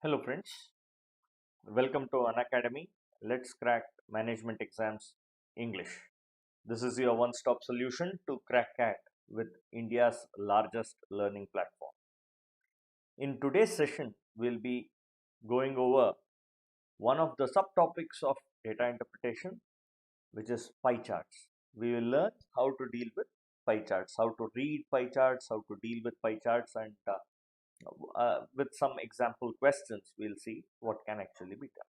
Hello friends, welcome to Unacademy. Let's crack management exams English. This is your one-stop solution to crack CAT with India's largest learning platform. In today's session, we'll be going over one of the subtopics of data interpretation, which is pie charts. We will learn how to deal with pie charts, how to read pie charts, how to deal with pie charts, and with some example questions, we'll see what can actually be done.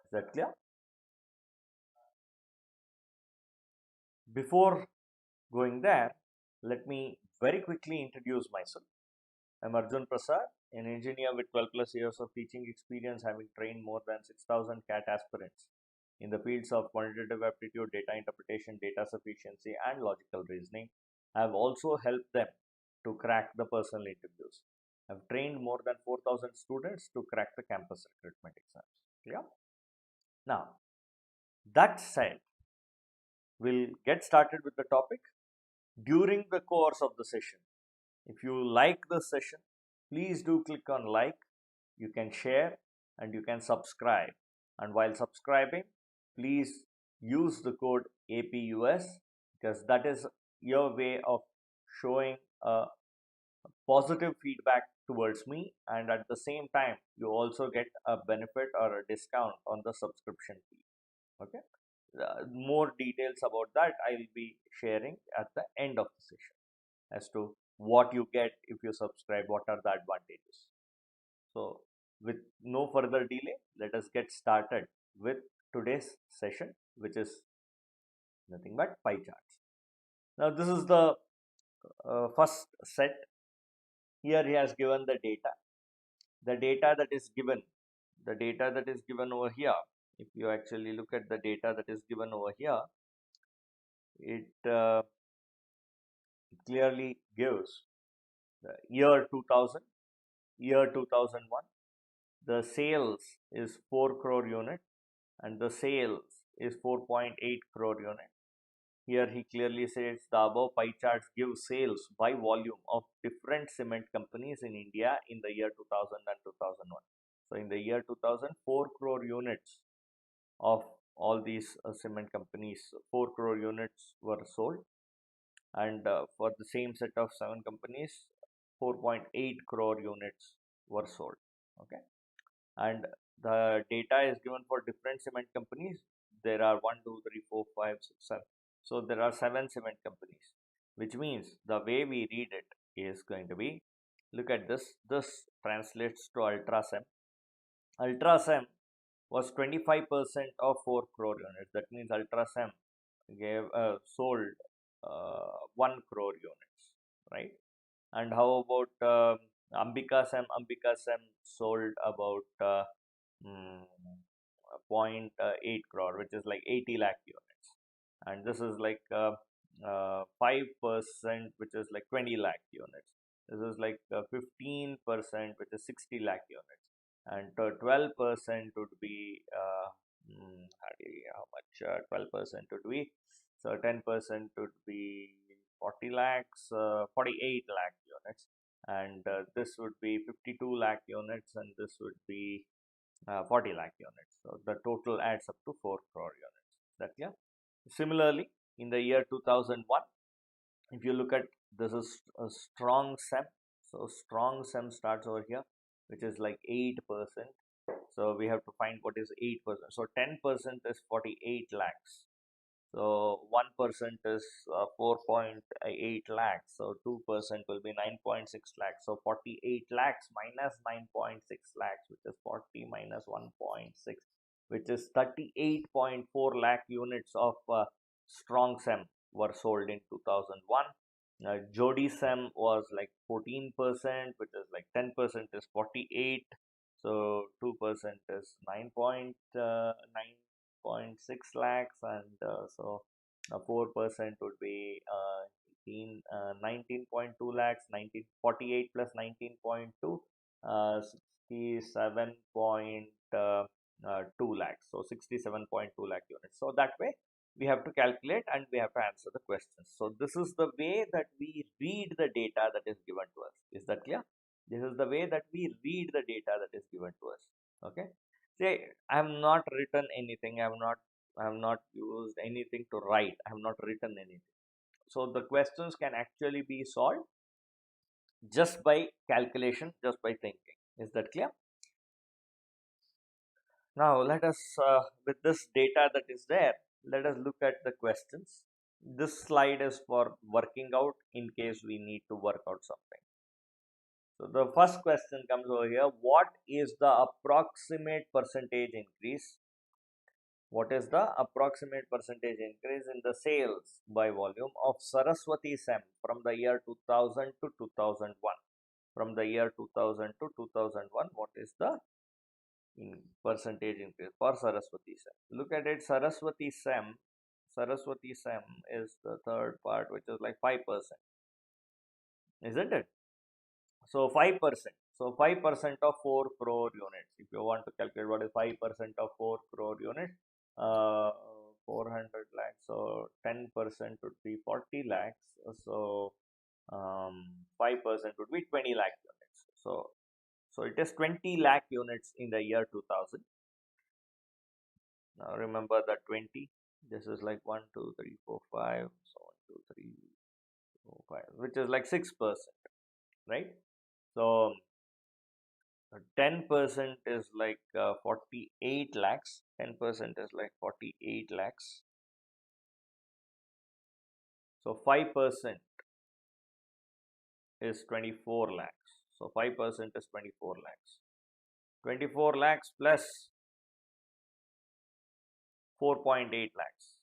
Is that clear? Before going there, let me very quickly introduce myself. I'm Arjun Prasad, an engineer with 12 plus years of teaching experience, having trained more than 6,000 CAT aspirants in the fields of quantitative aptitude, data interpretation, data sufficiency, and logical reasoning. I have also helped them to crack the personal interviews. I've trained more than 4,000 students to crack the campus recruitment exams. Clear? Now, that said, we'll get started with the topic during the course of the session. If you like the session, please do click on like, you can share and you can subscribe. And while subscribing, please use the code APUS because that is your way of showing a positive feedback towards me, and at the same time you also get a benefit or a discount on the subscription fee. Okay. More details about that I will be sharing at the end of the session as to what you get if you subscribe, what are the advantages. So, with no further delay, let us get started with today's session, which is nothing but pie charts. Now, this is the first set. Here he has given the data. The data that is given, over here, if you actually look at the data that is given over here, it clearly gives the year 2000, year 2001. The sales is 4 crore unit and the sales is 4.8 crore unit. Here he clearly says the above pie charts give sales by volume of different cement companies in India in the year 2000 and 2001. So in the year 2000, 4 crore units of all these cement companies, 4 crore units were sold, and for the same set of 7 companies, 4.8 crore units were sold. Okay, and the data is given for different cement companies. There are 1, 2, 3, 4, 5, 6, 7. So there are 7 cement companies, which means the way we read it is going to be, look at this. This translates to ultrasem. Ultrasem was 25% of 4 crore units. That means ultrasem gave sold 1 crore units, right? And how about Ambika Sem? Ambika Sem sold about mm, 0.8 crore, which is like 80 lakh units. And this is like 5%, which is like 20 lakh units. This is like 15%, which is 60 lakh units. And 12% would be, how much? 12% would be, so 10% would be 40 lakhs, 48 lakh units, and this would be 52 lakh units, and this would be 40 lakh units. So the total adds up to 4 crore units. That, yeah. Similarly, in the year 2001, if you look at, this is a strong SEM. So strong SEM starts over here, which is like 8%. So we have to find what is 8%. So 10% is 48 lakhs. So 1% is 4.8 lakhs. So 2% will be 9.6 lakhs. So 48 lakhs minus 9.6 lakhs, which is 40 minus 1.6, which is 38.4 lakh units of strong SEM were sold in 2001. Jodi SEM was like 14%, which is like 10% is 48. So 2% is 9.6 lakhs, and so 4% would be 19.2 lakhs. 1948 plus 19.2, 67.2 lakhs. So 67.2 lakh units. So that way we have to calculate and we have to answer the questions. So this is the way that we read the data that is given to us. Is that clear? This is the way that we read the data that is given to us. Okay. Say, I have not written anything. I have not used anything to write. I have not written anything. So the questions can actually be solved just by calculation, just by thinking. Is that clear? Now let us, with this data that is there, let us look at the questions. This slide is for working out in case we need to work out something. So the first question comes over here. What is the approximate percentage increase? What is the approximate percentage increase in the sales by volume of Saraswati SEM from the year 2000 to 2001? From the year 2000 to 2001, what is the percentage increase for Saraswati SEM? Look at it, Saraswati SEM. Saraswati SEM is the third part, which is like 5%, isn't it? So 5%. So 5% of 4 crore units. If you want to calculate what is 5% of 4 crore units, 400 lakhs. So 10% would be 40 lakhs. So 5% would be 20 lakh units. So it is 20 lakh units in the year 2000. Now remember that 20. This is like 1, 2, 3, 4, 5. So 1, 2, 3, 4, 5, which is like 6%, right? So 10% is like 48 lakhs. 10% is like 48 lakhs. So 5% is 24 lakhs. So 5% is 24 lakhs. 24 lakhs plus 4.8 lakhs.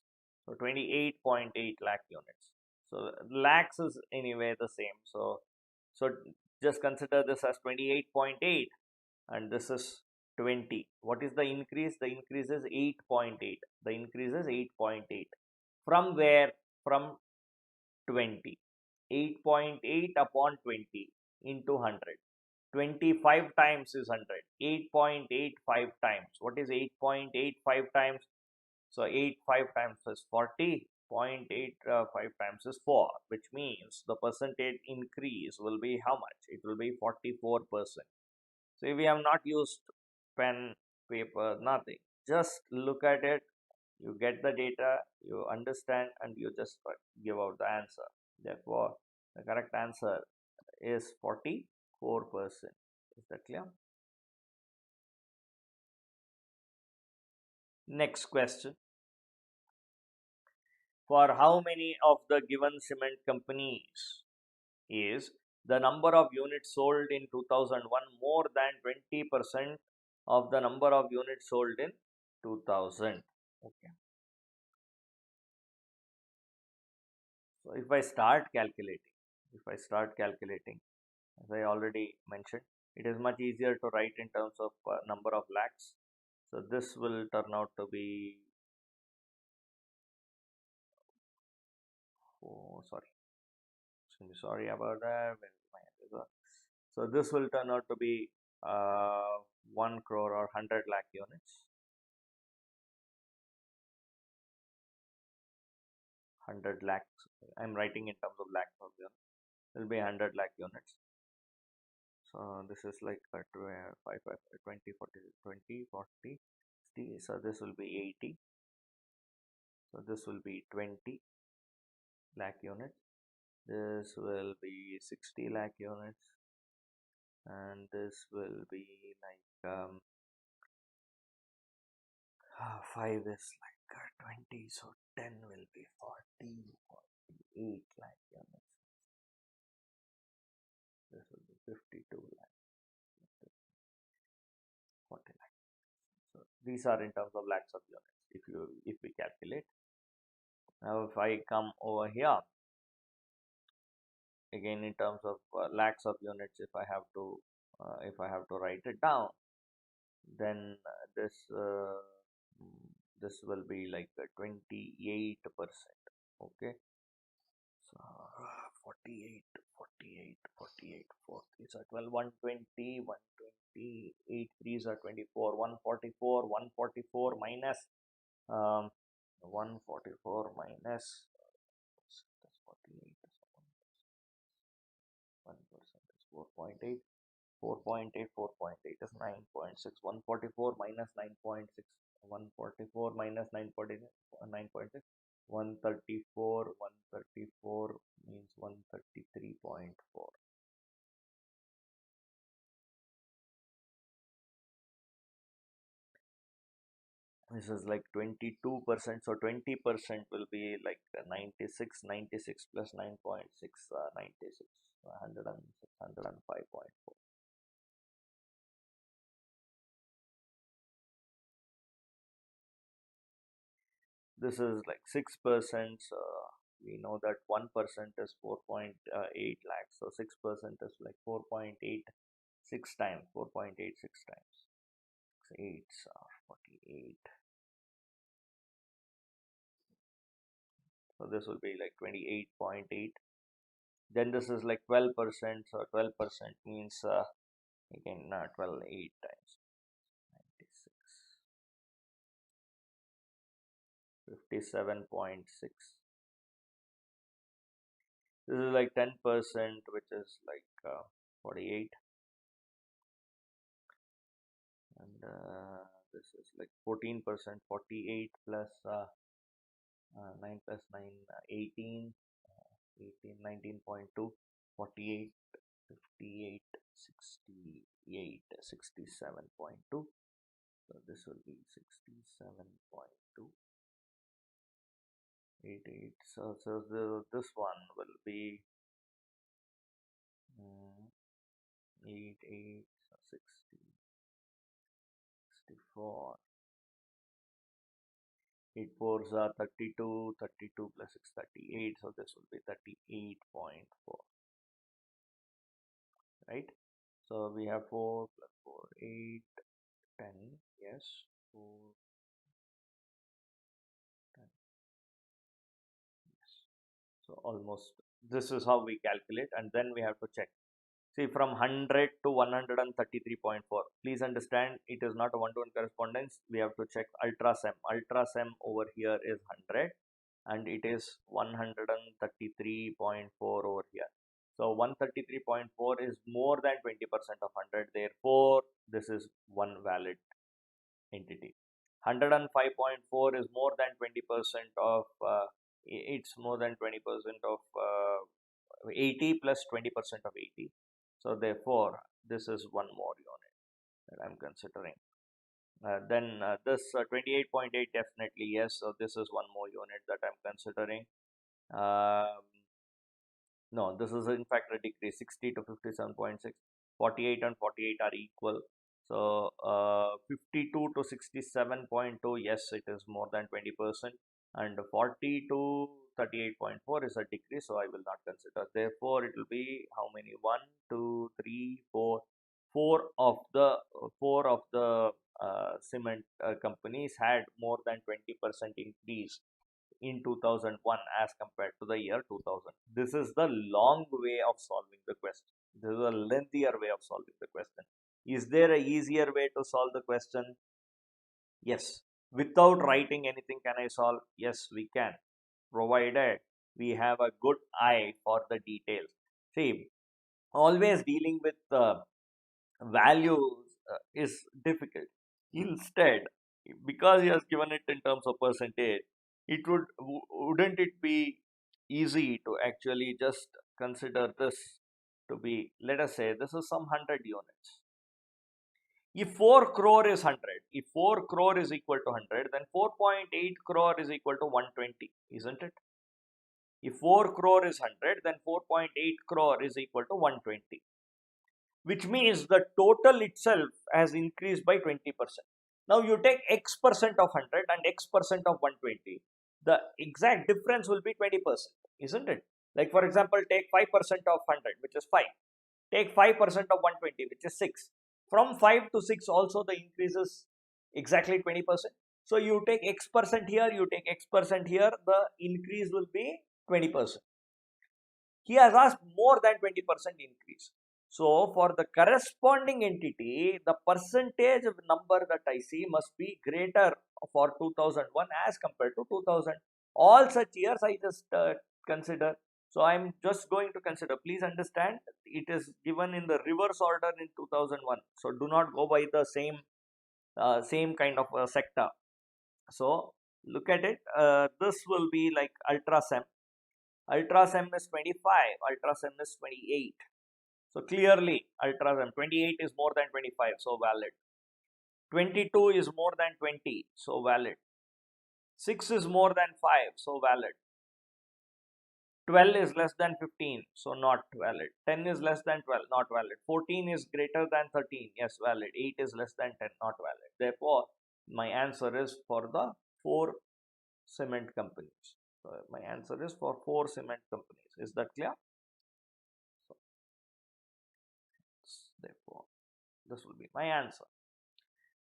So 28.8 lakh units. So lakhs is anyway the same. So just consider this as 28.8 and this is 20. What is the increase? The increase is 8.8. The increase is 8.8. From where? From 20. 8.8 upon 20 into 100. 25 times is 100. 8.85 times. What is 8.85 times? So 85 times is 40. 0.85 times is 4, which means the percentage increase will be how much? It will be 44%. So we have not used pen, paper, nothing. Just look at it, you get the data, you understand, and you just give out the answer. Therefore, the correct answer is 44%. Is that clear? Next question. For how many of the given cement companies is the number of units sold in 2001 more than 20% of the number of units sold in 2000? Okay. So if I start calculating, as I already mentioned, it is much easier to write in terms of number of lakhs. So this will turn out to be, oh sorry, sorry about that. So this will turn out to be 1 crore or 100 lakh units. 100 lakhs. I'm writing in terms of lakhs of units. It will be 100 lakh units. So this is like 5, 5, 20, 40, 20, 40, 60. So this will be 80. So this will be 20 lakh units. This will be 60 lakh units. And this will be like 5 is like 20. So 10 will be 40, 48 lakh units. This will be 52 lakh. 40 lakh. So these are in terms of lakhs of units. If we calculate. Now if I come over here again in terms of lakhs of units, if I have to write it down, then this will be like 28%. Okay. So 48, 48, 48, 4 3s are 12, 120, 120, 8 3s are 24, 144, 144 minus 144 minus that's 48, 1% is 4.8. 4.8, 4.8 is 9.6. 144 minus 9.6. 144 minus 9.6. 134 means 133.4. This is like 22%. So 20% will be like 96. 96 plus 9.6, 96. 105.4. This is like 6%. So we know that 1% is 4.8 lakhs. So 6% is like 4.86 times. 4.86 times. 8 are 48. So this will be like 28.8. Then this is like 12%. So 12% means again 12 8 times 96. 57.6. This is like 10%, which is like 48. And this is like 14%. 48 plus 9 plus 9, 18. 18, 19.2. 48, 58, 68, 67.2. So this will be 67.2. 88. So this one will be 88, so 60, 64. 8 fours are 32, 32 plus 6, 38. So this will be 38.4. Right? So we have 4 plus 4, 8, 10. Yes. 4, 10. Yes. So almost this is how we calculate, and then we have to check. See, from 100 to 133.4. Please understand, it is not a one-to-one correspondence. We have to check ultrasem. Ultrasem over here is 100 and it is 133.4 over here. So 133.4 is more than 20% of 100. Therefore, this is one valid entity. 105.4 is more than 20% of, it's more than 20% of 80 plus 20% of 80. So therefore, this is one more unit that I'm considering. Then this 28.8 definitely yes. So this is one more unit that I'm considering. No, this is in fact a decrease. 60 to 57.6. 48 and 48 are equal. So 52 to 67.2, yes, it is more than 20%. And 40 to 38.4 is a decrease, so I will not consider. Therefore, it will be how many? 1, 2, 3, 4. Four of the cement companies had more than 20% increase in 2001 as compared to the year 2000. This is the long way of solving the question. This is a lengthier way of solving the question. Is there a easier way to solve the question? Yes. Without writing anything, can I solve? Yes, we can, provided we have a good eye for the details. See, always dealing with values is difficult. Instead, because he has given it in terms of percentage, wouldn't it be easy to actually just consider this to be, let us say, this is some 100 units. If 4 crore is 100, if 4 crore is equal to 100, then 4.8 crore is equal to 120, isn't it? If 4 crore is 100, then 4.8 crore is equal to 120, which means the total itself has increased by 20%. Now you take X percent of 100 and X percent of 120. The exact difference will be 20%, isn't it? Like for example, take 5% of 100, which is 5. Take 5% of 120, which is 6. From 5 to 6 also the increase is exactly 20%. So you take X percent here, you take X percent here, the increase will be 20%. He has asked more than 20% increase. So for the corresponding entity, the percentage of number that I see must be greater for 2001 as compared to 2000. All such years I just consider. So I'm just going to consider, please understand, it is given in the reverse order in 2001. So do not go by the same kind of sector. So look at it. This will be like ultrasem. Ultrasem is 25, ultrasem is 28. So clearly ultrasem 28 is more than 25, so valid. 22 is more than 20, so valid. 6 is more than 5, so valid. 12 is less than 15, so not valid. 10 is less than 12, not valid. 14 is greater than 13, yes, valid. 8 is less than 10, not valid. Therefore, my answer is for the 4 cement companies. So my answer is for 4 cement companies. Is that clear? So, therefore, this will be my answer.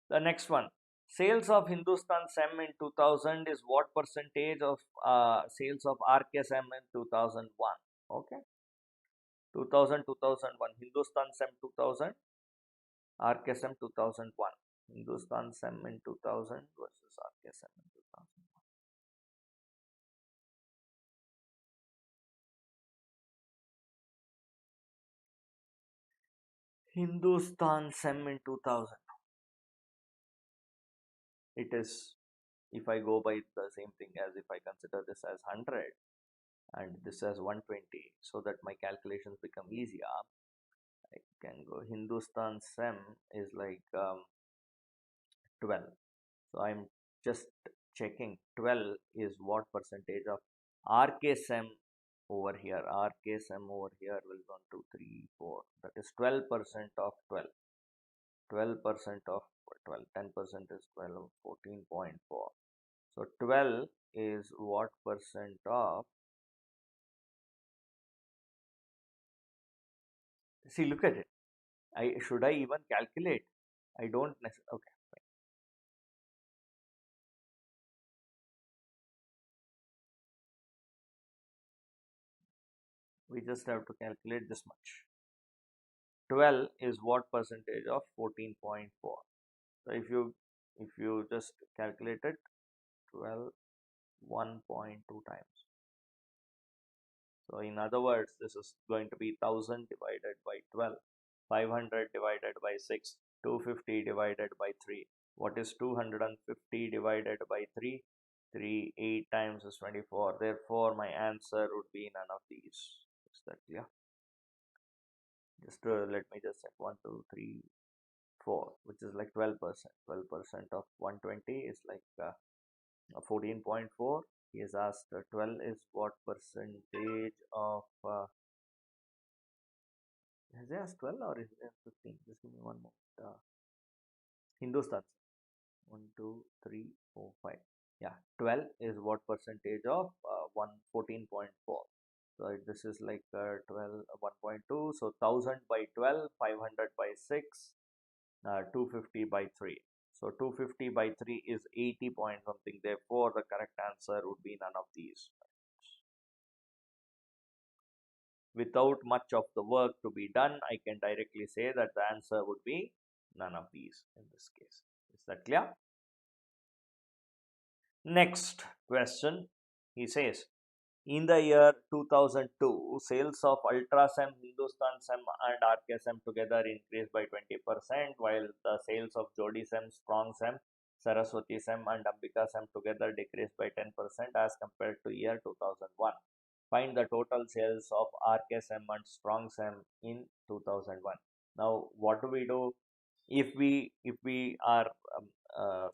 The next one. Sales of Hindustan SEM in 2000 is what percentage of sales of RK SEM in 2001? Okay. 2000, 2001. Hindustan SEM 2000, RK SEM 2001. Hindustan SEM in 2000 versus RK SEM in 2001. Hindustan SEM in 2000. It is, if I go by the same thing as if I consider this as 100 and this as 120, so that my calculations become easier, I can go Hindustan SEM is like 12. So I'm just checking 12 is what percentage of RK SEM over here. RK SEM over here will 1, 2, 3, 4. That is 12% of 12. 12% of 12. 10% is 12, 14.4. So 12 is what percent of, see, look at it. Should I even calculate? I don't necessarily, okay. We just have to calculate this much. 12 is what percentage of 14.4? So if you just calculate it, 12 1.2 times. So in other words, this is going to be 1000 divided by 12, 500 divided by 6, 250 divided by 3. What is 250 divided by 3? 3, 8 times is 24. Therefore, my answer would be none of these. Is that clear? Just let me just check. 1, 2, 3, 4, which is like 12%. 12% of 120 is like 14.4. He has asked 12 is what percentage of has he asked 12 or is it 15? Just give me one more. Hindustan. 1, 2, 3, 4, 5. Yeah, 12 is what percentage of 14.4. So this is like 12, 1.2. So 1000 by 12, 500 by 6, 250 by 3. So 250 by 3 is 80 point something. Therefore, the correct answer would be none of these. Without much of the work to be done, I can directly say that the answer would be none of these in this case. Is that clear? Next question. He says, in the year 2002, sales of Ultrasem, Hindustan Sem and RKSem together increased by 20%, while the sales of Jodi Sem, Strong Sem, Saraswati Sem and Ambika Sem together decreased by 10% as compared to year 2001. Find the total sales of RKSem and Strong Sem in 2001. Now, what do we do if we are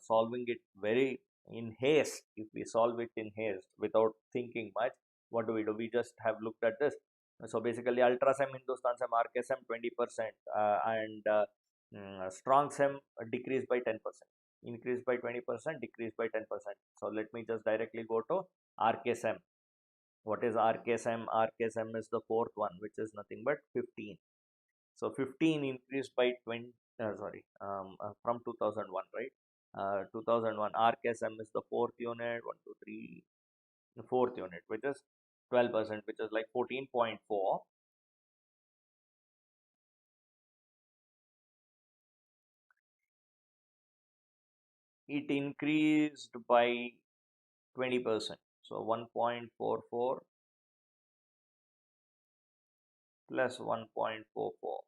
solving it very in haste? If we solve it in haste without thinking much, what do? We just have looked at this. So basically, Ultrasem, Hindustan Sem, RKSem 20%, and Strong Sem decreased by 10%, increased by 20%, decreased by 10%. So let me just directly go to RKSem. What is RKSM? RKSM is the fourth one, which is nothing but 15. So 15 increased by 20, from 2001, right? 2001, RKSM is the fourth unit, 1, 2, 3, the fourth unit, which is 12%, which is like 14.4. It increased by 20%. So 1.44 plus 1.44,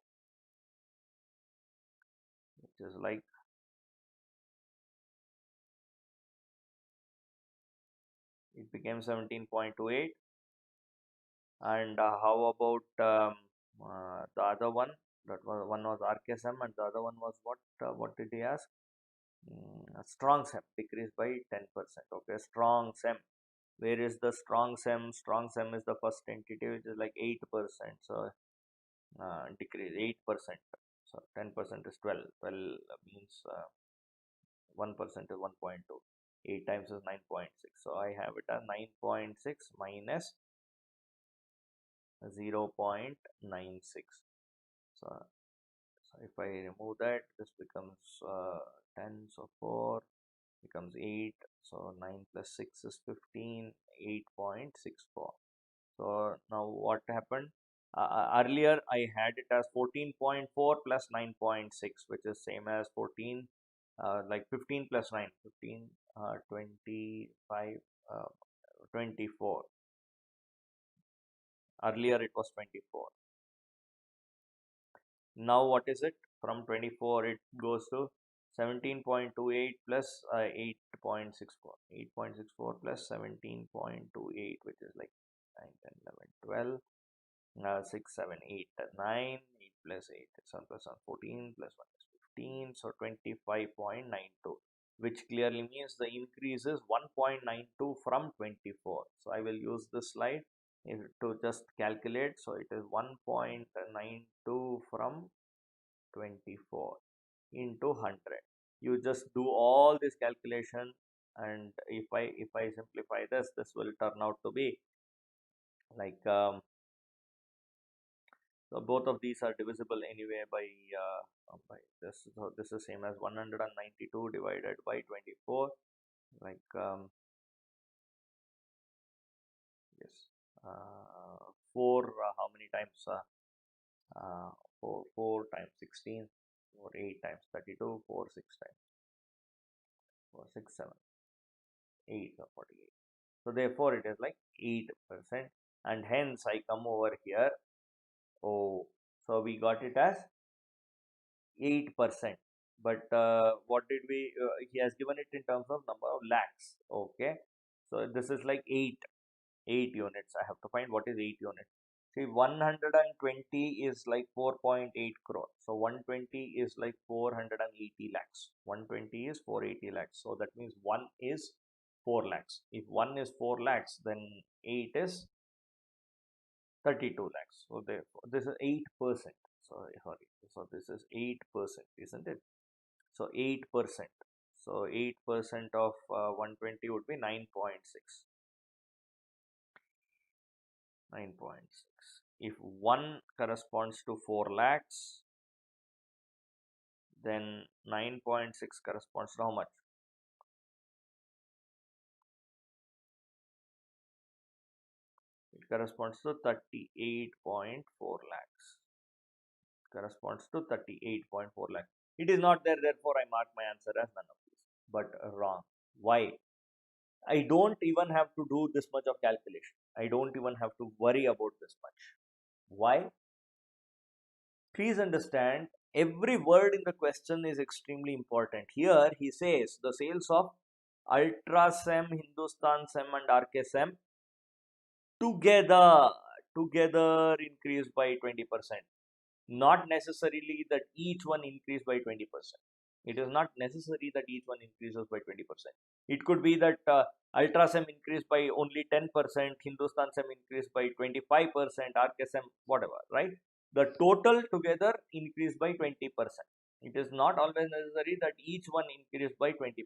which is like it became 17.28. And how about the other one? That was one was RKSM and the other one was what? What did he ask? Strong SEM decreased by 10%. Okay, strong SEM. Where is the strong SEM? Strong SEM is the first entity, which is like 8%. So decrease 8%. So 10% is 12. 12 means 1% is 1.2. 8 times is 9.6. So I have it as 9.6 minus 0.96. So if I remove that, this becomes 10. So 4 becomes 8. So 9 plus 6 is 15. 8.64. So now what happened? Earlier I had it as 14.4 plus 9.6, which is same as 14, like 15 plus 9, 15, 25, 24. Earlier it was 24. Now what is it? From 24 it goes to 17.28 plus 8.64. 8.64 plus 17.28, which is like 9, 10, 11, 12. 6, 7, 8, 9, 8 plus 8, 7 plus 1, 14, plus 1 is 15, so 25.92, which clearly means the increase is 1.92 from 24. So I will use this slide to just calculate. So it is 1.92 from 24 into 100. You just do all this calculation, and if I simplify this will turn out to be like so both of these are divisible anyway by this. So this is same as 192 divided by 24, like yes, 4 how many times 4 times 16, or 8 times 32, 4 6 times 4 6 7 8 or 48. So therefore it is like 8%, and hence I come over here. Oh, so we got it as 8%. But what did we? He has given it in terms of number of lakhs. Okay, so this is like 8 units. I have to find what is 8 units. See, 120 is like 4.8 crore. So 120 is like 480 lakhs. 120 is 480 lakhs. So that means 1 is 4 lakhs. If 1 is 4 lakhs, then 8 is 32 lakhs. So therefore, this is 8%. Sorry. So this is 8%, isn't it? So 8%. So 8% of 120 would be 9.6. 9.6. If 1 corresponds to 4 lakhs, then 9.6 corresponds to how much? It corresponds to 38.4 lakhs. Corresponds to 38.4 lakhs. It is not there, therefore I mark my answer as none of these. But wrong. Why? I don't even have to do this much of calculation. I don't even have to worry about this much. Why? Please understand, every word in the question is extremely important. Here he says the sales of Ultra SEM, Hindustan SEM and RK SEM together increased by 20%. Not necessarily that each one increased by 20%. It is not necessary that each one increases by 20%. It could be that Ultra SEM increased by only 10%, Hindustan SEM increased by 25%, RK SEM whatever, right? The total together increased by 20%. It is not always necessary that each one increased by 20%.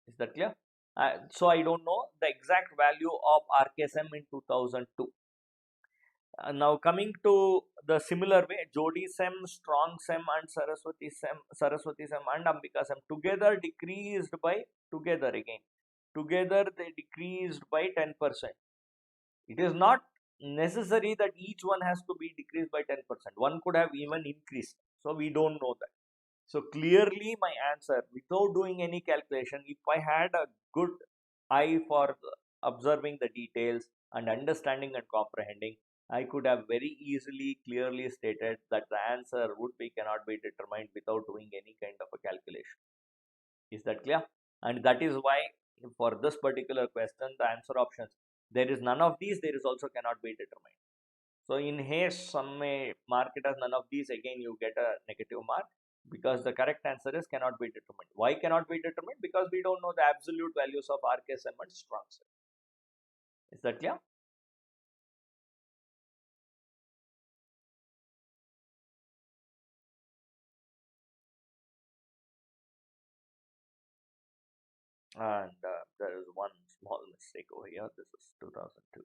Is that clear? So I don't know the exact value of RK SEM in 2002. Now coming to the similar way, Jodi SEM, Strong SEM and Saraswati SEM and Ambika SEM together decreased by, together they decreased by 10%. It is not necessary that each one has to be decreased by 10%. One could have even increased. So we don't know that. So clearly my answer, without doing any calculation, if I had a good eye for observing the details and understanding and comprehending, I could have very easily, clearly stated that the answer would be cannot be determined without doing any kind of a calculation. Is that clear? And that is why for this particular question, the answer options, there is none of these, there is also cannot be determined. So in haste, some may mark it as none of these, again you get a negative mark because the correct answer is cannot be determined. Why cannot be determined? Because we don't know the absolute values of RKSM and strong SEM. Is that clear? And there is one small mistake over here. This is 2002.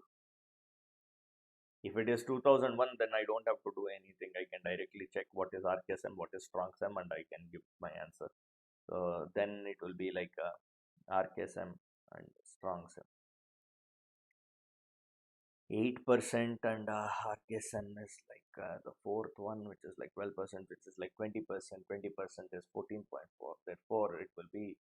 If it is 2001, then I don't have to do anything. I can directly check what is RKSM, what is strong SEM, and I can give my answer. So then it will be like RKSM and strong SEM. 8% and RKSM is like the fourth one, which is like 12%, which is like 20%. 20% is 14.4. Therefore, it will be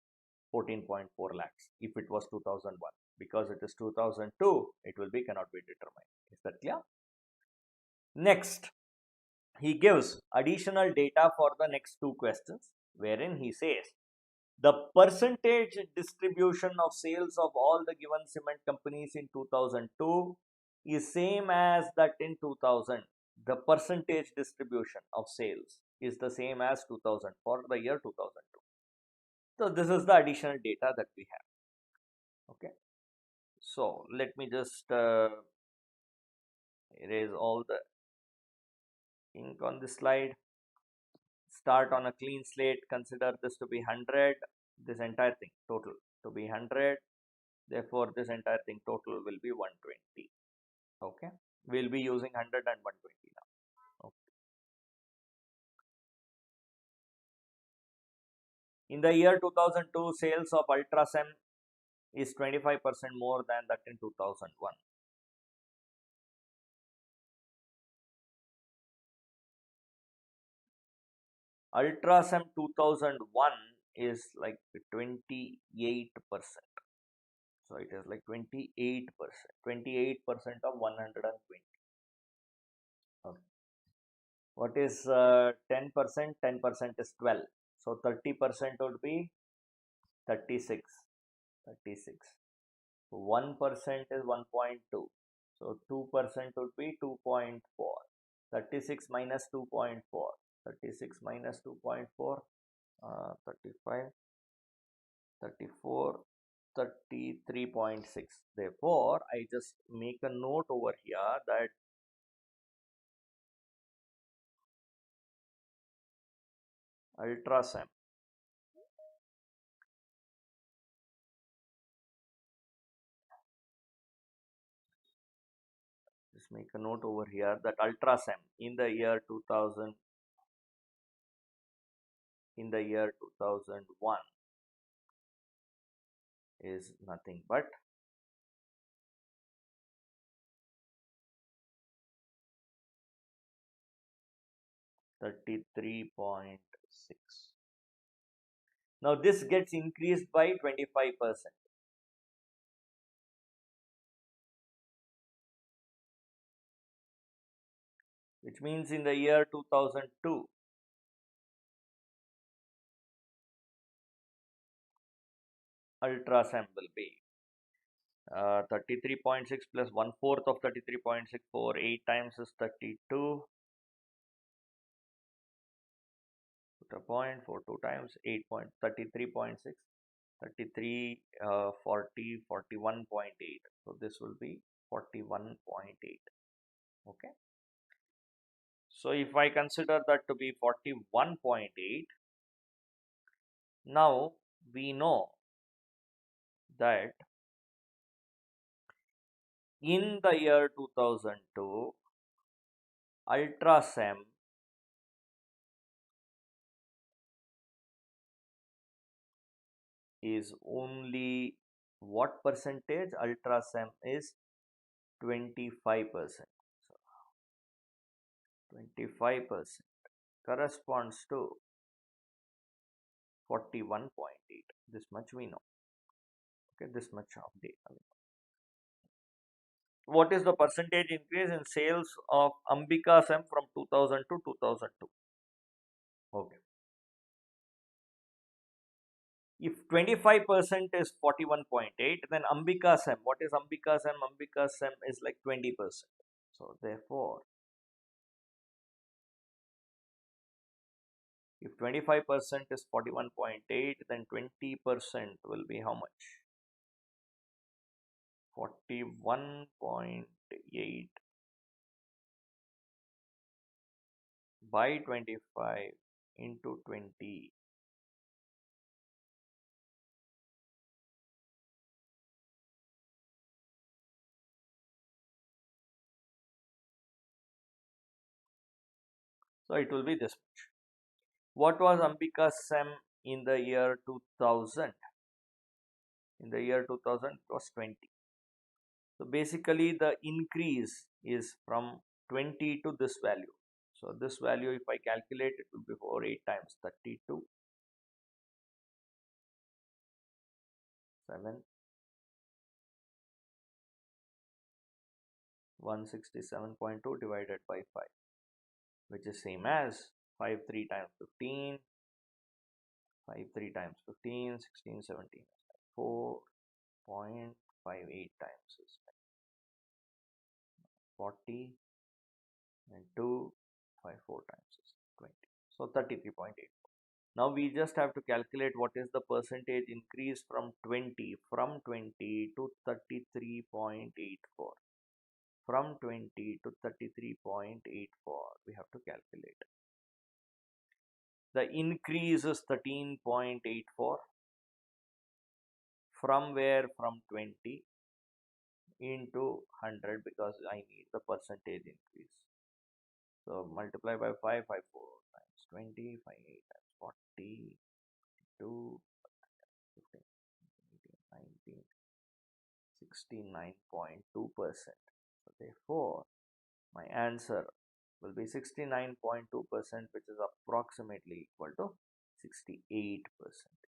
14.4 lakhs if it was 2001. Because it is 2002, it will be cannot be determined. Is that clear? Next, he gives additional data for the next two questions, wherein he says the percentage distribution of sales of all the given cement companies in 2002 is same as that in 2000. The percentage distribution of sales is the same as 2000 for the year 2002. So this is the additional data that we have. Okay. So let me just erase all the ink on this slide. Start on a clean slate. Consider this to be 100. This entire thing total to be 100. Therefore, this entire thing total will be 120. Okay. We'll be using 100 and 120 now. Okay. In the year 2002, sales of Ultrasem is 25% more than that in 2001. Ultrasem 2001 is like 28%. So it is like 28%. 28% of 120. Okay. What is 10%? 10% is 12. So 30% would be 36. 36. 1% is 1.2. So 2% would be 2.4. 36 minus 2.4. 36 minus 2.4. 35. 34. 33.6. Therefore, I just make a note over here that Ultrasem just make a note over here that Ultrasem in the year 2000 in the year 2001 is nothing but 33.6. Now this gets increased by 25%, which means in the year 2002 Ultrasem will be 33.6 plus 1/4 of 33.6 for 8 times is 32. Put a point for 2 times 8.33.6. 33 40 41.8. So this will be 41.8. Okay. So if I consider that to be 41.8, now we know that in the year 2002 Ultrasem is only what percentage? Ultrasem is 25%. 25% corresponds to 41.8. This much we know. Okay, this much of data. What is the percentage increase in sales of Ambika Sem from 2000 to 2002? Okay. If 25% is 41.8, then Ambika Sem, what is Ambika Sem? Ambika Sem is like 20%. So therefore, if 25% is 41.8, then 20% will be how much? 41.8 by 25 into 20. So it will be this much. What was Ambika Sem in the year 2000? In the year 2000, it was 20. So basically, the increase is from 20 to this value. So this value, if I calculate, it will be 4 8 times 32, 7, 167.2 divided by 5, which is same as 5 3 times 15, 5 3 times 15, 16, 17, 4.58 times is 40, and 2, 5 4 times is 20. So 33.8. Now we just have to calculate what is the percentage increase from 20 to 33.84. From 20 to 33.84, we have to calculate. The increase is 13.84. From where? From 20 into 100, because I need the percentage increase. So multiply by 5, 5 4 times 20, 5 8 times 40, 2, 15, 18, 19, 69.2%. So therefore, my answer will be 69.2%, which is approximately equal to 68%.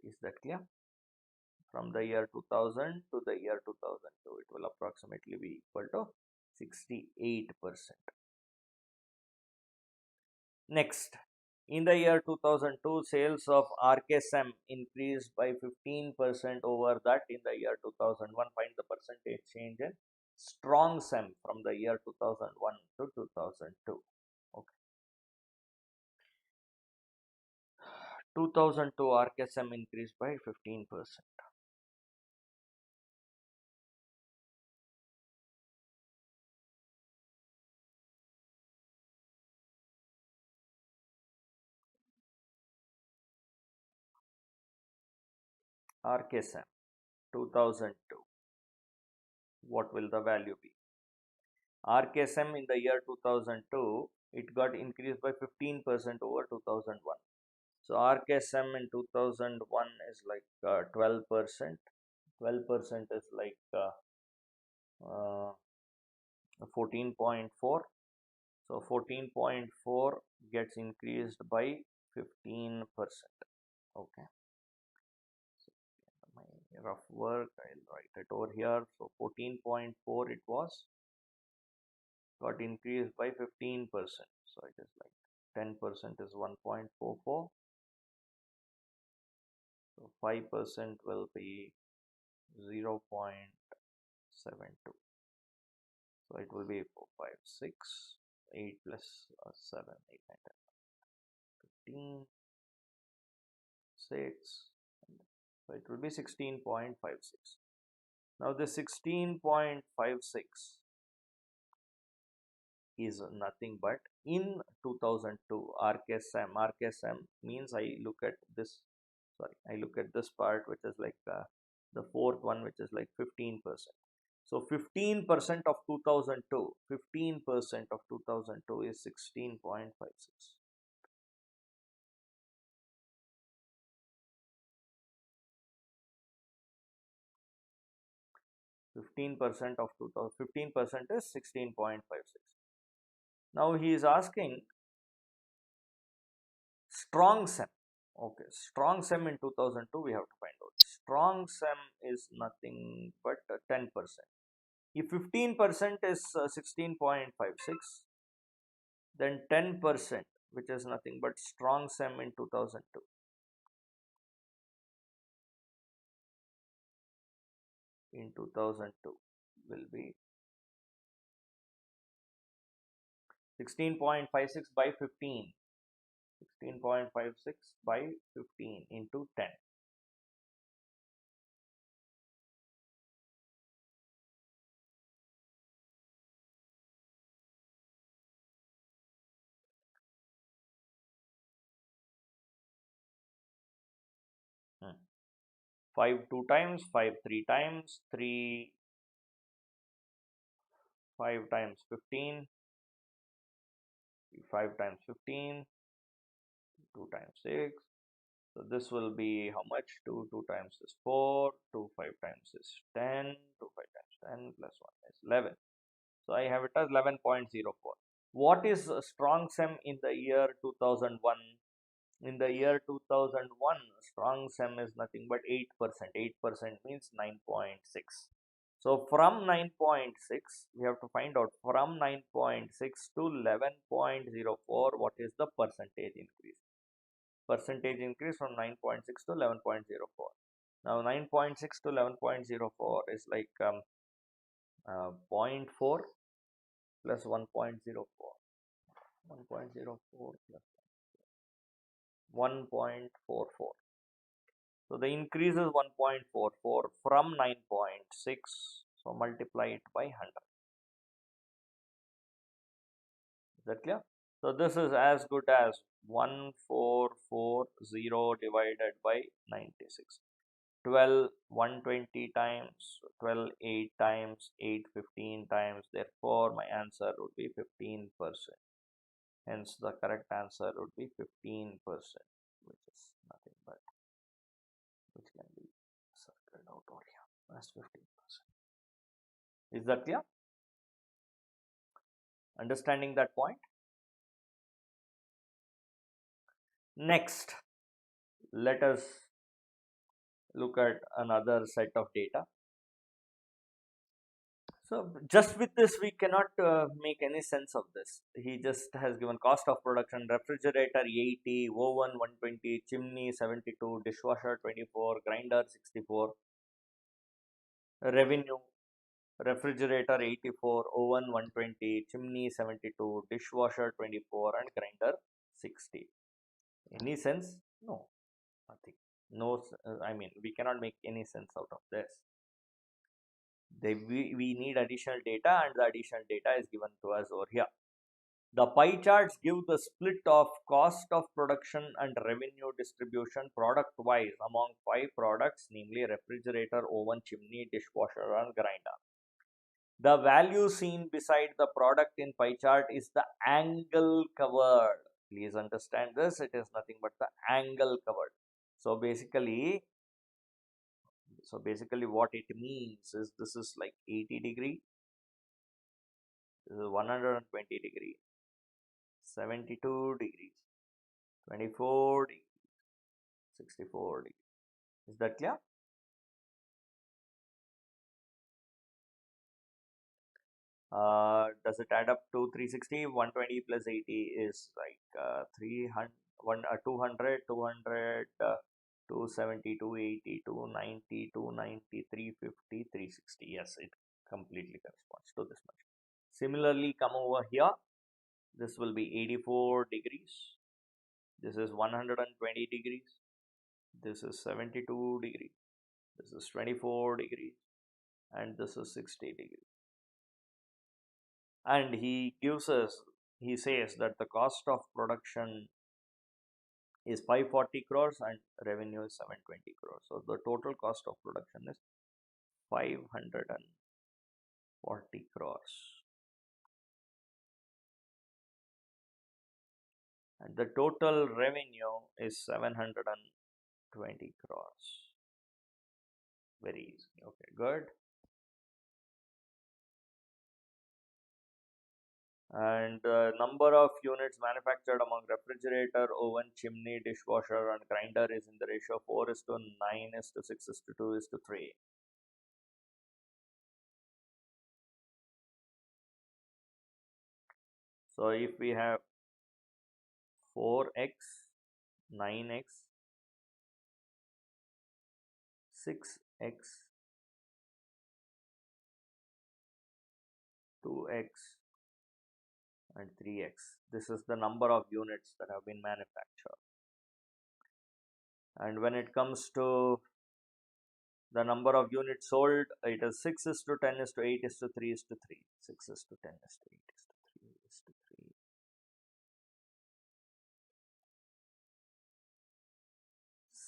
Is that clear? From the year 2000 to the year 2002, it will approximately be equal to 68%. Next, in the year 2002, sales of RKSM increased by 15% over that in the year 2001. Find the percentage change in strong SEM from the year 2001 to 2002. Okay. 2002 RKSM increased by 15%. RKSM 2002. What will the value be? RKSM in the year 2002, it got increased by 15% over 2001. So RKSM in 2001 is like 12%. 12% is like 14.4. So 14.4 gets increased by 15%. Okay. So my rough work, I'll write it over here. So 14.4 it was, got increased by 15%. So it is like 10% is 1.44. So 5% will be 0.72. So it will be 4, 5, 6, 8 plus 7, 8, 9, 10, 15, 6. So it will be 16.56. Now the 16.56 is nothing but in 2002 RKSM. RKSM means I look at this, I look at this part, which is like the fourth one, which is like 15%. So 15% of 2002, 15% of 2002 is 16.56. 15% of 2000, 15% is 16.56. Now he is asking strong SEM. Okay, strong SEM in 2002 we have to find out. Strong SEM is nothing but 10%. If 15% is 16.56, then 10%, which is nothing but strong SEM in 2002, will be 16.56 by 15. 16.56 by 15 into 10. Hmm. 5 2 times, 5 3 times, 3 5 times 15, 5 times 15, 2 times 6. So this will be how much? 2 times is 4, 2 5 times is 10, 2 5 times 10 plus 1 is 11. So I have it as 11.04. What is a strong SEM in the year 2001? In the year 2001, strong SEM is nothing but 8%. 8% means 9.6. So from 9.6, we have to find out from 9.6 to 11.04, what is the percentage increase? Percentage increase from 9.6 to 11.04. Now 9.6 to 11.04 is like 0.4 plus 1.04. 1.04 plus 1.44. So the increase is 1.44 from 9.6. So multiply it by 100. Is that clear? So this is as good as 1440 divided by 96. 12 120 times, 12 8 times, 8 15 times. Therefore, my answer would be 15%. Hence, the correct answer would be 15%, which is nothing but, which can be circled out over here as 15%. Is that clear? Understanding that point? Next, let us look at another set of data. So just with this, we cannot make any sense of this. He just has given cost of production: refrigerator 80, oven 120, chimney 72, dishwasher 24, grinder 64. Revenue: refrigerator 84, oven 120, chimney 72, dishwasher 24, and grinder 60. Any sense? No, nothing. No, I mean, we cannot make any sense out of this. We need additional data, and the additional data is given to us over here. The pie charts give the split of cost of production and revenue distribution product wise among 5 products, namely refrigerator, oven, chimney, dishwasher, and grinder. The value seen beside the product in pie chart is the angle covered. Please understand this, it is nothing but the angle covered. So basically what it means is, this is like 80 degree, this is 120 degree, 72 degrees, 24 degrees, 64 degrees. Is that clear? Does it add up to 360? 120 plus 80 is like 300, 200, 200, 270, 280, 290, 290, 350, 360. Yes, it completely corresponds to this much. Similarly, come over here. This will be 84 degrees. This is 120 degrees. This is 72 degrees. This is 24 degrees. And this is 60 degrees. And he says that the cost of production is 540 crores and revenue is 720 crores. So the total cost of production is 540 crores. And the total revenue is 720 crores. Very easy. Okay, good. And the number of units manufactured among refrigerator, oven, chimney, dishwasher, and grinder is in the ratio 4:9:6:2:3. So if we have 4x, 9x, 6x, 2x, and 3x. This is the number of units that have been manufactured. And when it comes to the number of units sold, it is 6 is to 10 is to 8 is to 3 is to 3. 6 is to 10 is to 8 is to 3 is to 3.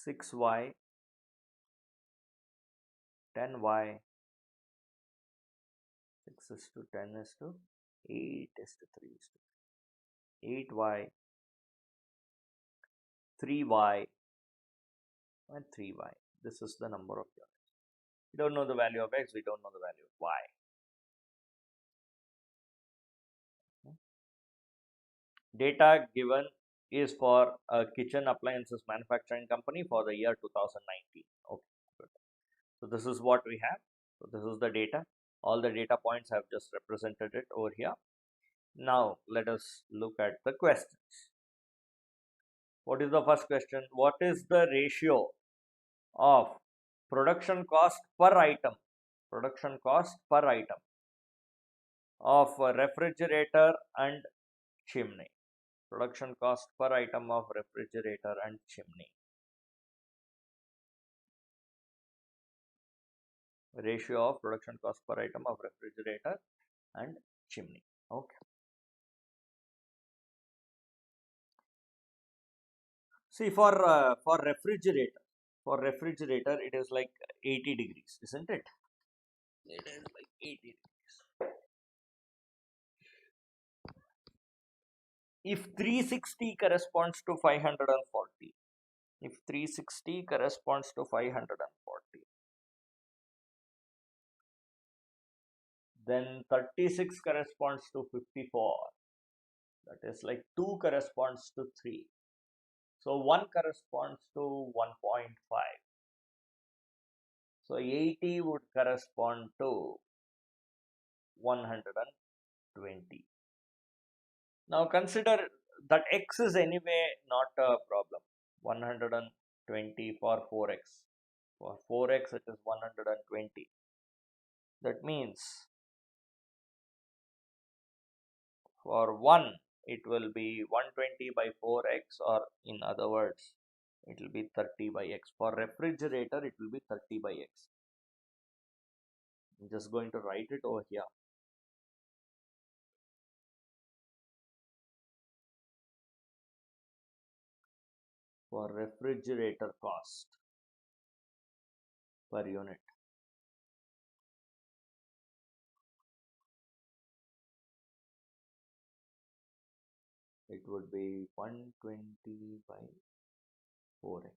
6y, 10y, 6 is to 10 is to 8 is to 3 is to 8y, 3y, and 3y. This is the number of units. We don't know the value of x, we don't know the value of y. Data given is for a kitchen appliances manufacturing company for the year 2019. Okay, good. So this is what we have. So this is the data. All the data points have just represented it over here. Now let us look at the questions. What is the first question? What is the ratio of production cost per item? Production cost per item of a refrigerator and chimney. Production cost per item of refrigerator and chimney. Ratio of production cost per item of refrigerator and chimney. Okay. See, for refrigerator, it is like 80 degrees, isn't it? It is like 80 degrees. If 360 corresponds to 540, if 360 corresponds to 540, then 36 corresponds to 54. That is like 2 corresponds to 3. So 1 corresponds to 1.5. So 80 would correspond to 120. Now consider that x is anyway not a problem. 120 for 4x. For 4x it is 120. That means for 1 it will be 120 by 4x, or in other words it will be 30 by x. For refrigerator it will be 30 by x. I'm just going to write it over here. For refrigerator cost per unit, it would be 120 by 4x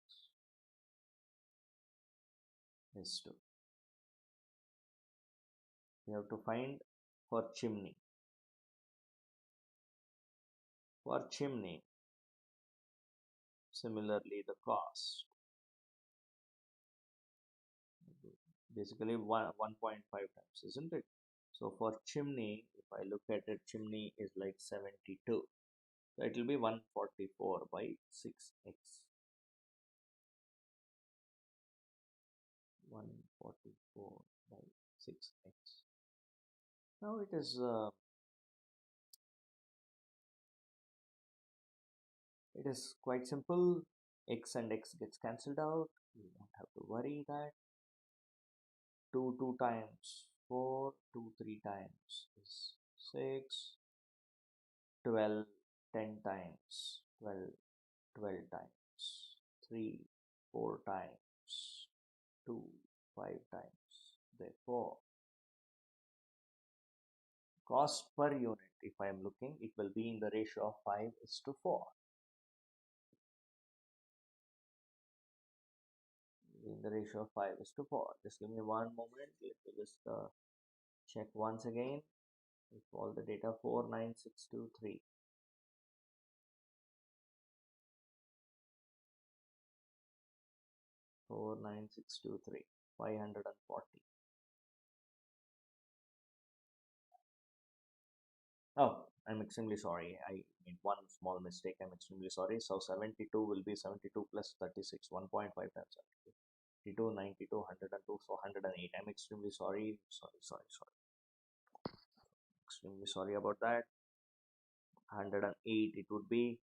is 2. We have to find for chimney. For chimney, similarly the cost, basically 1.5 times, isn't it? So for chimney, if I look at it, chimney is like 72. So it will be 144 by 6x. 144 by 6x. Now it is quite simple. X and x gets cancelled out. You don't have to worry that. 2 times 4, 2 3 times is 6. 12, 10 times 12, 12 times 3, 4 times 2, 5 times. Therefore, cost per unit, if I am looking, it will be in the ratio of 5:4. In the ratio of 5:4. Just give me one moment. Let me just check once again. If all the data 49623. 49623. 540. Oh, I'm extremely sorry. I made one small mistake. I'm extremely sorry. So 72 will be 72 plus 36, 1.5 times 72, 92, 102, so 108. I'm extremely sorry. Sorry. Extremely sorry about that. 108 it would be.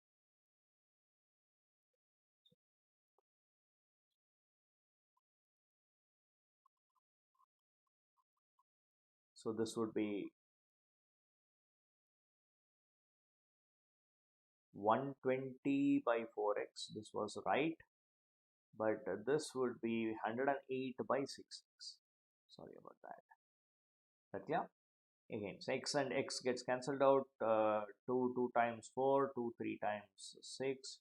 So this would be 120 by 4x. This was right. But this would be 108 by 6x. Sorry about that. But yeah, again, so x and x gets cancelled out. 2 times 4, 2 3 times 6,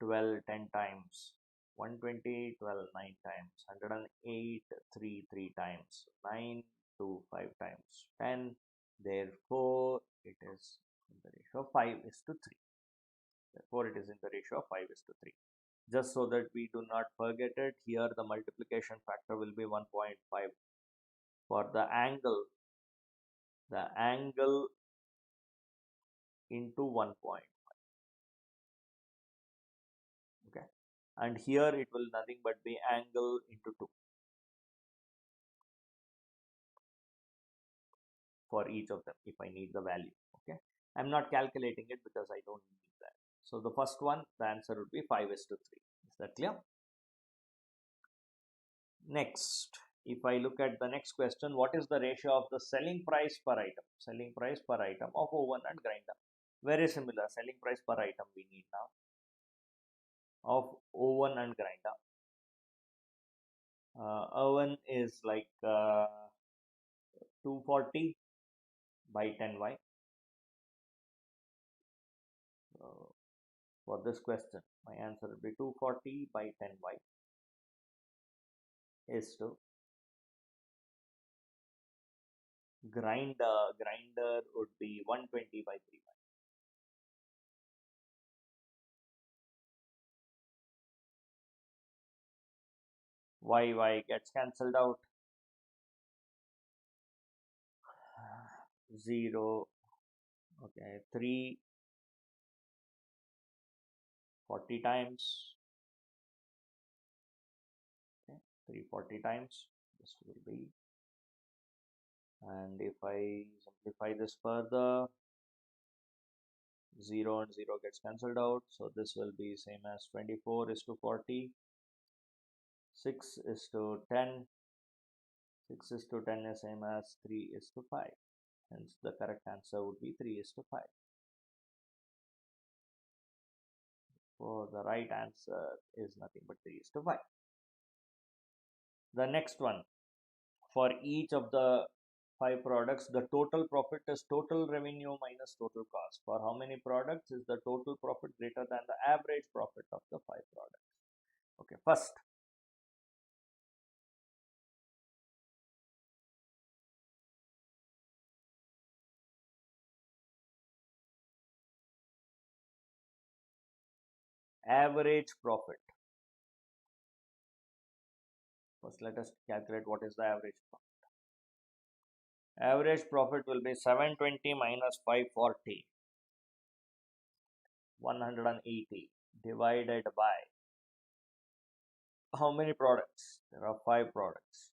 12 10 times 120, 12 9 times 108, 3 3 times 9, 2 5 times 10. Therefore, it is in the ratio of 5 is to 3. Therefore, it is in the ratio of 5 is to 3. Just so that we do not forget it, here the multiplication factor will be 1.5 for the angle into 1 point. Okay, and here it will nothing but be angle into 2 for each of them if I need the value. Okay, I'm not calculating it because I don't need that. So the first one, the answer would be 5 is to 3. Is that clear? Next, if I look at the next question, what is the ratio of the selling price per item? Selling price per item of oven and grinder. Very similar. Selling price per item we need now of oven and grinder. Oven is like 240 by 10y. For this question, my answer will be 240 by 10y is to grinder would be 120 by 3y. Y gets cancelled out. 0, okay, 340 times, okay, 340 times, this will be, and if I simplify this further, 0 and 0 gets cancelled out, so this will be same as 24 is to 40, 6 is to 10, 6 is to 10 is same as 3 is to 5, hence the correct answer would be 3 is to 5. So the right answer is nothing but 3 is to 5. The next one, for each of the 5 products, the total profit is total revenue minus total cost. For how many products is the total profit greater than the average profit of the 5 products? Okay, first, average profit. First, let us calculate what is the average profit. Average profit will be 720 minus 540, 180 divided by how many products? There are 5 products.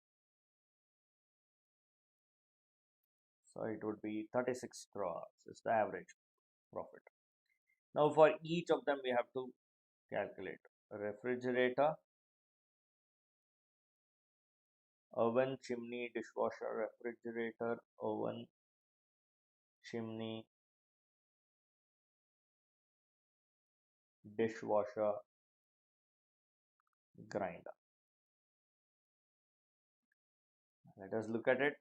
So it would be 36 crores is the average profit. Now for each of them we have to calculate. Refrigerator, oven, chimney, dishwasher, refrigerator, oven, chimney, dishwasher, grinder. Let us look at it.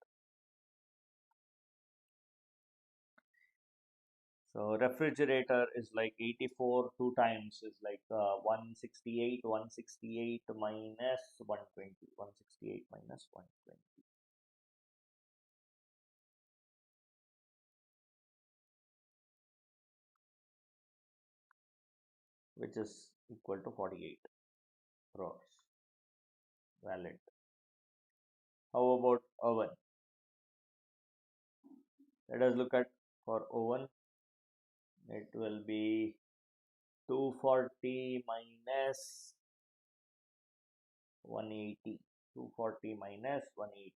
So refrigerator is like 84, 2 times is like 168, 168 minus 120, 168 minus 120. Which is equal to 48 crores. Valid. How about oven? Let us look at for oven. It will be 240 minus 180. 240 minus 180.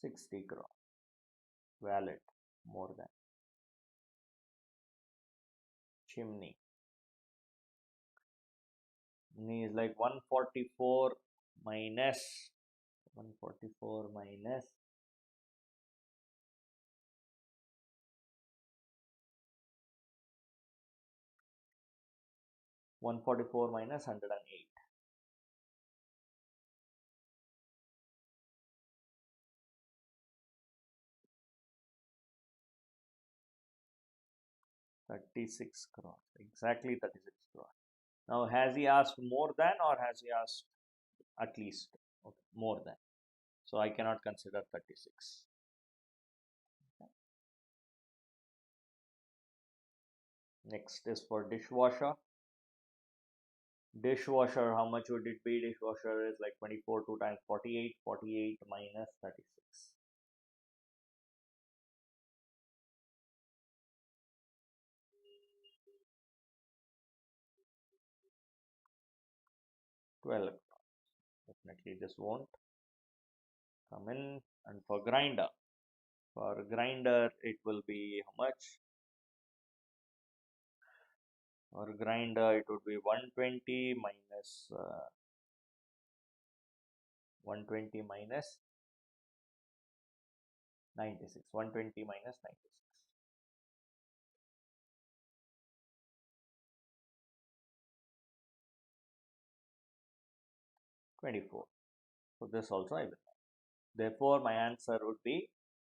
60 crore. Valid. More than. Chimney. Is like 144 minus 144 minus 144 minus 108. 36 crore. Exactly 36 crore. Now, has he asked more than or has he asked at least? Okay, more than. So I cannot consider 36. Okay. Next is for dishwasher. Dishwasher, how much would it be? Dishwasher is like 24, 2 times 48. 48 minus 36. 12. Definitely this won't come in. And for grinder it will be how much? For grinder it would be 120 minus 120 minus 96. 120 minus 96. 24. So this also I will. Therefore, my answer would be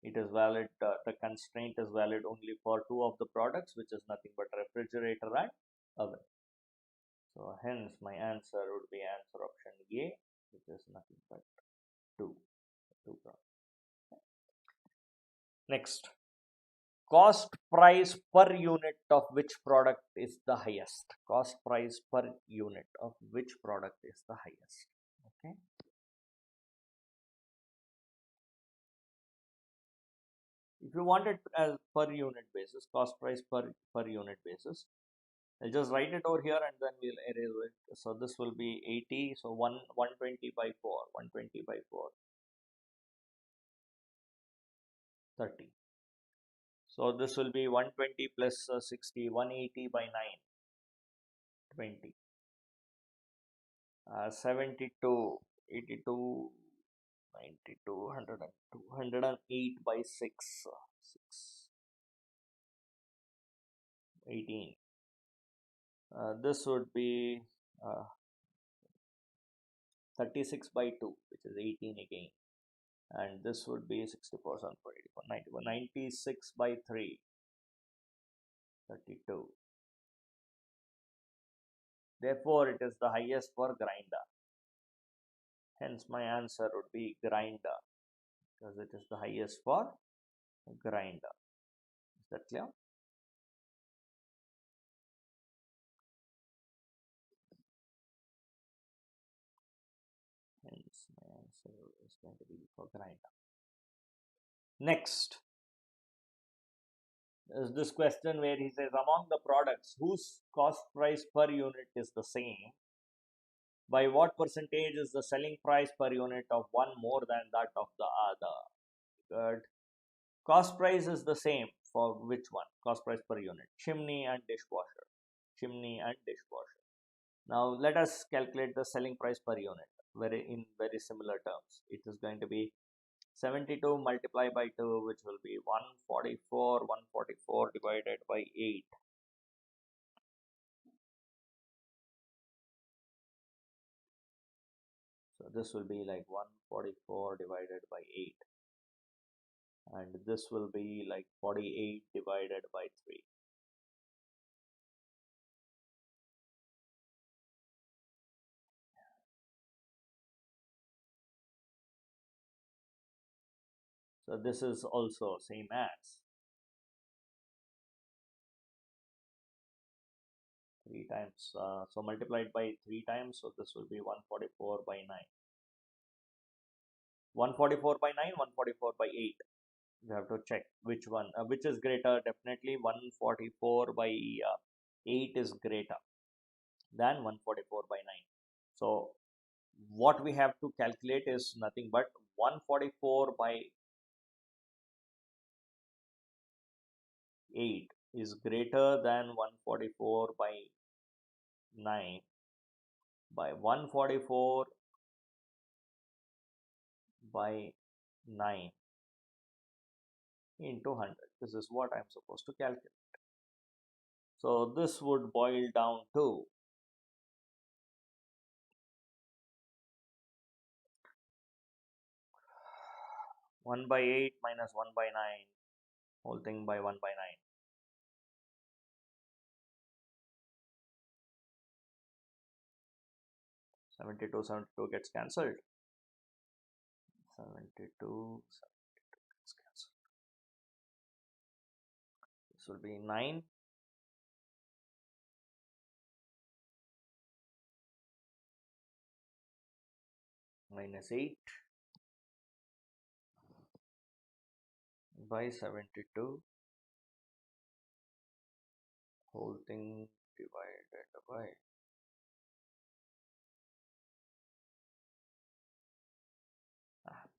it is valid. The constraint is valid only for two of the products, which is nothing but refrigerator and oven. So hence my answer would be answer option A, which is nothing but two products. Next, cost price per unit of which product is the highest? Cost price per unit of which product is the highest? Okay. If you want it as per unit basis, cost price per unit basis, I'll just write it over here and then we'll erase it. So this will be 80. So 120 by 4. 120 by 4. 30. So this will be 120 plus 60. 180 by 9. 20. 72. 82. 92. 102. 108 by 6. 6. 18. This would be 36 by 2, which is 18 again. And this would be 64, 74, 84, 91, 96 by 3, 32. Therefore, it is the highest for grinder. Hence, my answer would be grinder because it is the highest for grinder. Is that clear? Hence, my answer is going to be for grinder. Next is this question where he says, among the products whose cost price per unit is the same, by what percentage is the selling price per unit of one more than that of the other? Good. Cost price is the same for which one? Cost price per unit. Chimney and dishwasher. Chimney and dishwasher. Now let us calculate the selling price per unit in very similar terms. It is going to be 72 multiplied by 2, which will be 144. 144 divided by 8. So this will be like 144 divided by 8. And this will be like 48 divided by 3. So this is also same as 3 times. So multiplied by 3 times. So this will be 144 by 9. 144 by 9, 144 by 8. You have to check which one, which is greater. Definitely 144 by 8 is greater than 144 by 9. So what we have to calculate is nothing but 144 by 8 is greater than 144 by 9 by 144 by 9 into 100. This is what I'm supposed to calculate. So this would boil down to 1 by 8 minus 1 by 9, whole thing by 1 by 9. 72, 72 gets cancelled. 72 gets cancelled. This will be 9 minus 8 by 72, whole thing divided by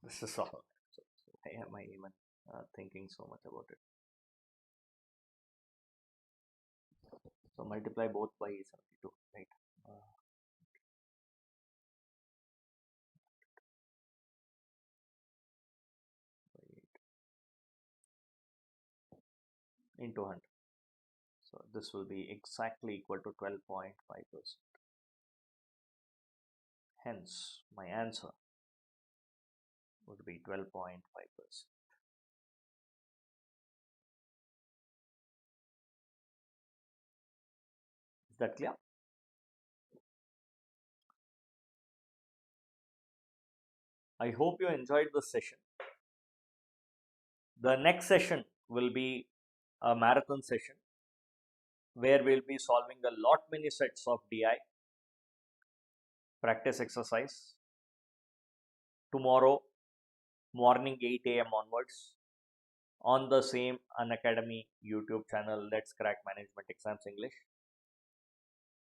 this is all. So why am I even thinking so much about it? So multiply both by 72, right? By 8 into 100. So this will be exactly equal to 12.5%. Hence, my answer would be 12.5%. Is that clear? I hope you enjoyed this session. The next session will be a marathon session where we'll be solving a lot many sets of DI practice exercise tomorrow morning 8 a.m. onwards on the same Unacademy YouTube channel. Let's Crack Management Exams English.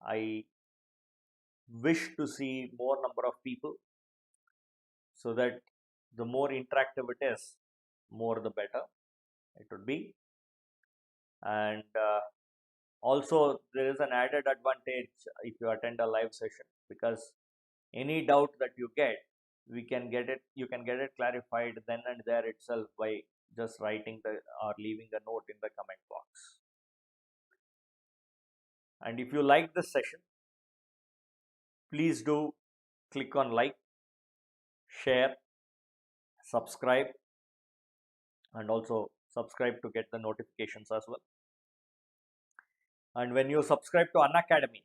I wish to see more number of people so that the more interactive it is, more the better it would be. And also there is an added advantage if you attend a live session, because any doubt that you get, you can get it clarified then and there itself by just writing or leaving a note in the comment box. And if you like this session, please do click on like, share, subscribe, and also subscribe to get the notifications as well. And when you subscribe to Unacademy,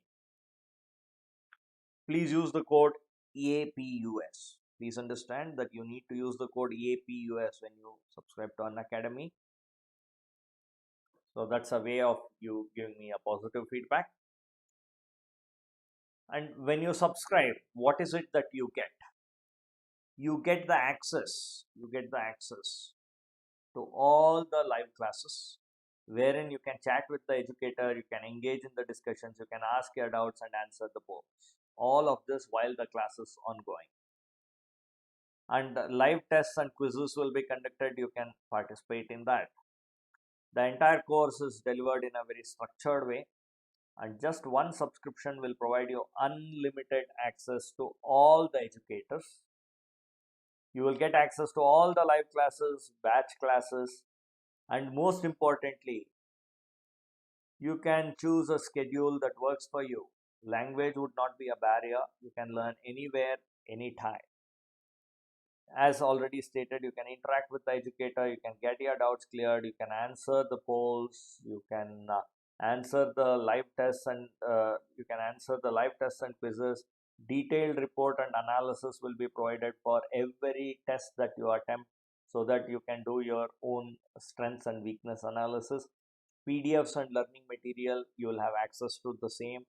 please use the code EAPUS. Please understand that you need to use the code EAPUS when you subscribe to Unacademy. So that's a way of you giving me a positive feedback. And when you subscribe, what is it that you get? You get the access. To all the live classes, wherein you can chat with the educator, you can engage in the discussions, you can ask your doubts and answer the polls. All of this while the class is ongoing. And live tests and quizzes will be conducted. You can participate in that. The entire course is delivered in a very structured way, and just one subscription will provide you unlimited access to all the educators. You will get access to all the live classes, batch classes, and most importantly, you can choose a schedule that works for you. Language would not be a barrier. You can learn anywhere, anytime. As already stated, you can interact with the educator, you can get your doubts cleared, you can answer the polls, you can answer the live tests, and quizzes. Detailed report and analysis will be provided for every test that you attempt, so that you can do your own strengths and weakness analysis. PDFs and learning material, you will have access to the same.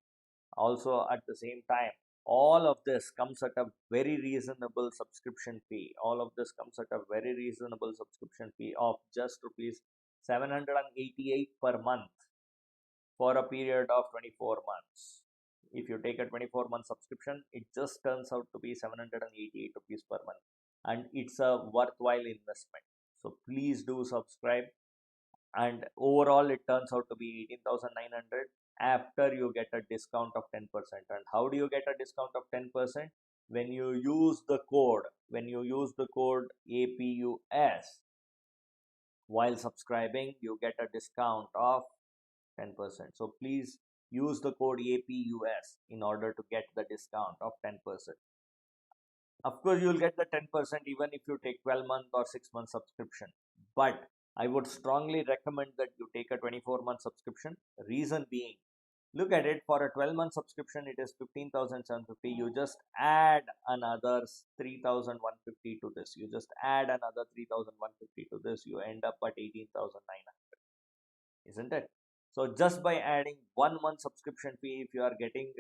Also at the same time, All of this comes at a very reasonable subscription fee. All of this comes at a very reasonable subscription fee of just rupees 788 per month for a period of 24 months. If you take a 24-month subscription, it just turns out to be 788 rupees per month, and it's a worthwhile investment. So please do subscribe, and overall it turns out to be 18,900 after you get a discount of 10%. And how do you get a discount of 10%? When you use the code APUS while subscribing, you get a discount of 10%. So please use the code APUS in order to get the discount of 10%. Of course, you will get the 10% even if you take 12-month or 6-month subscription. But I would strongly recommend that you take a 24-month subscription. Reason being, look at it, for a 12-month subscription, it is 15,750. You just add another 3,150 to this. You just add another 3,150 to this. You end up at 18,900, isn't it? So just by adding 1 month subscription fee, if you are getting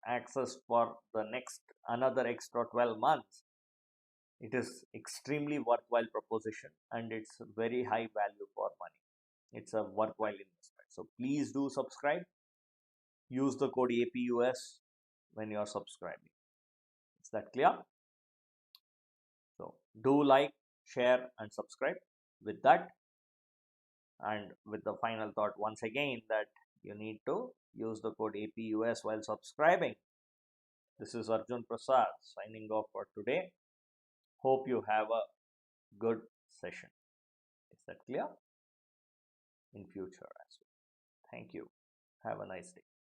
access for the next another extra 12 months, it is extremely worthwhile proposition, and it's very high value for money. It's a worthwhile investment. So please do subscribe. Use the code APUS when you are subscribing. Is that clear? So do like, share, and subscribe. With that, and with the final thought once again, that you need to use the code APUS while subscribing. This is Arjun Prasad signing off for today. Hope you have a good session. Is that clear? In future as well. Thank you. Have a nice day.